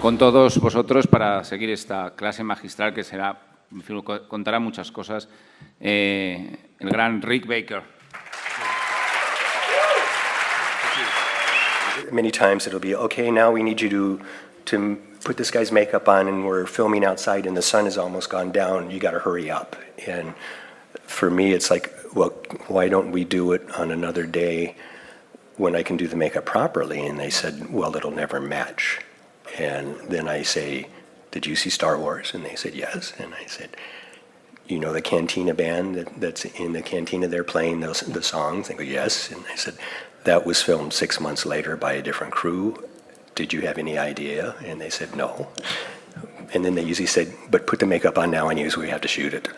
con todos vosotros para seguir esta clase magistral que será, en fin, contará muchas cosas, el gran Rick Baker. Many times it'll be, okay, now we need you to put this guy's makeup on and we're filming outside and the sun has almost gone down, you got to hurry up. And for me, it's like, well, why don't we do it on another day when I can do the makeup properly? And they said, well, it'll never match. And then I say, did you see Star Wars? And they said, yes. And I said, you know the Cantina band that's in the Cantina, they're playing the songs? They go, yes. And I said, that was filmed 6 months later by a different crew. Did you have any idea? And they said, no. And then they usually said, but put the makeup on now and we have to shoot it.